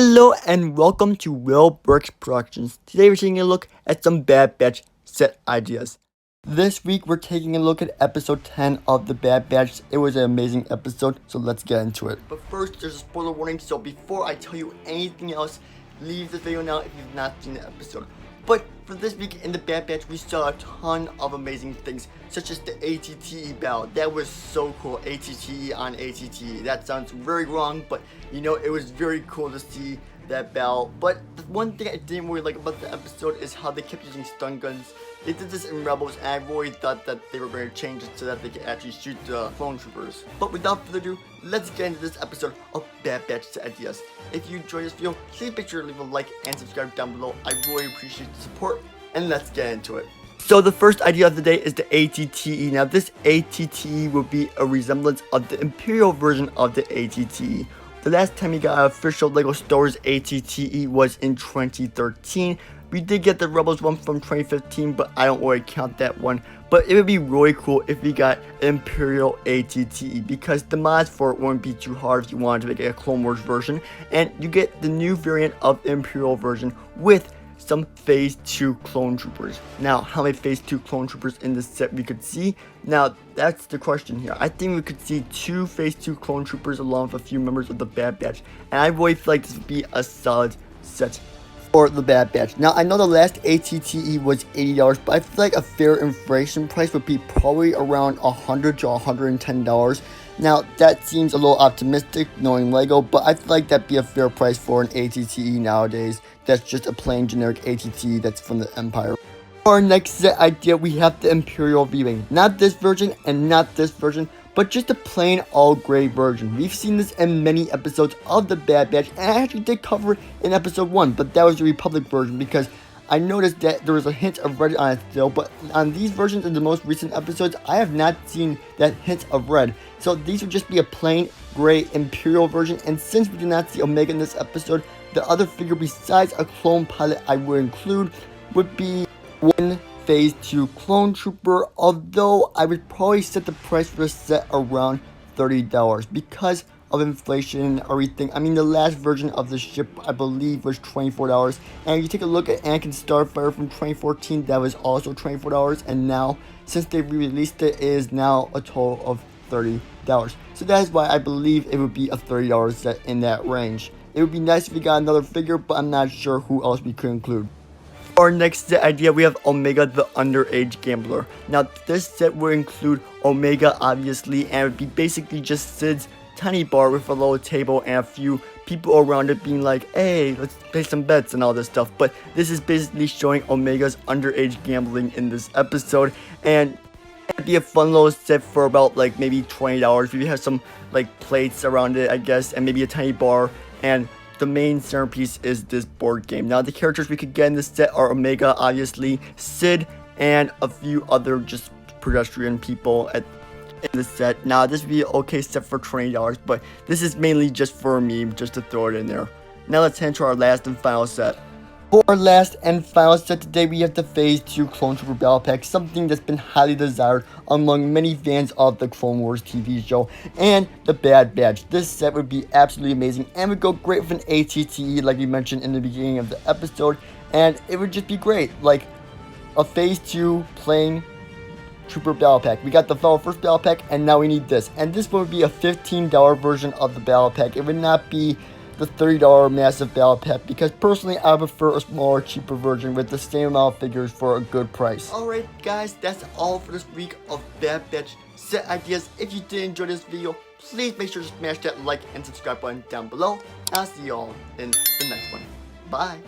Hello and welcome to Will Burks Productions. Today we're taking a look at some Bad Batch set ideas. This week we're taking a look at episode 10 of the Bad Batch. It was an amazing episode, so let's get into it. But first, there's a spoiler warning, so before I tell you anything else, leave this video now if you've not seen the episode. But for this week in the Bad Batch, we saw a ton of amazing things, such as the ATTE battle. That was so cool, ATTE on ATTE. That sounds very wrong, but you know, it was very cool to see that battle. But the one thing I didn't really like about the episode is how they kept using stun guns. They did this in Rebels, and I really thought that they were going to change it so that they could actually shoot the clone troopers. But without further ado, let's get into this episode of Bad Batch set ideas. If you enjoyed this video, please make sure to leave a like and subscribe down below. I really appreciate the support, and let's get into it. So the first idea of the day is the ATTE. Now this ATTE will be a resemblance of the Imperial version of the ATTE. The last time we got an official LEGO Star Wars ATTE was in 2013. We did get the Rebels one from 2015, but I don't really count that one. But it would be really cool if we got Imperial ATTE, because the mods for it wouldn't be too hard if you wanted to make a Clone Wars version. And you get the new variant of the Imperial version with some Phase 2 clone troopers. Now, how many Phase 2 clone troopers in this set we could see? Now, that's the question here. I think we could see 2 Phase 2 clone troopers along with a few members of the Bad Batch. And I really feel like this would be a solid set for the Bad Batch. Now, I know the last ATTE was $80, but I feel like a fair inflation price would be probably around $100 to $110. Now, that seems a little optimistic knowing LEGO, but I feel like that'd be a fair price for an ATTE nowadays. That's just a plain generic ATTE that's from the Empire. For our next set idea, we have the Imperial Viewing. Not this version and not this version, but just a plain all-gray version. We've seen this in many episodes of the Bad Batch, and I actually did cover it in episode 1, but that was the Republic version because I noticed that there was a hint of red on it still, but on these versions in the most recent episodes, I have not seen that hint of red. So these would just be a plain gray Imperial version, and since we did not see Omega in this episode, the other figure besides a clone pilot I would include would be one Phase 2 clone trooper, although I would probably set the price for this set around $30 because of inflation and everything. I mean, the last version of the ship I believe was $24, and if you take a look at Anakin Starfire from 2014, that was also $24, and now since they re-released it, it is now a total of $30. So that is why I believe it would be a $30 set in that range. It would be nice if we got another figure, but I'm not sure who else we could include. For our next set idea, we have Omega the Underage Gambler. Now this set will include Omega obviously, and it would be basically just Sid's tiny bar with a little table and a few people around it being like, hey, let's play some bets and all this stuff. But this is basically showing Omega's underage gambling in this episode, and it'd be a fun little set for about like maybe $20. We have some like plates around it, I guess, and maybe a tiny bar, and the main centerpiece is this board game. Now the characters we could get in this set are Omega, obviously, Sid, and a few other just pedestrian people in the set. Now this would be an okay set for $20, but this is mainly just for a meme, just to throw it in there. Now let's head to our last and final set. For our last and final set today, we have the Phase 2 Clone Trooper Battle Pack, something that's been highly desired among many fans of the Clone Wars TV show and the Bad Batch. This set would be absolutely amazing and would go great with an ATTE like we mentioned in the beginning of the episode, and it would just be great, like a Phase 2 plain Trooper Battle Pack. We got the first Battle Pack, and now we need this, and this one would be a $15 version of the Battle Pack. It would not be the $30 massive battle pack, because personally I prefer a smaller, cheaper version with the same amount of figures for a good price. Alright guys, that's all for this week of Bad Batch set ideas. If you did enjoy this video, please make sure to smash that like and subscribe button down below. I'll see y'all in the next one. Bye!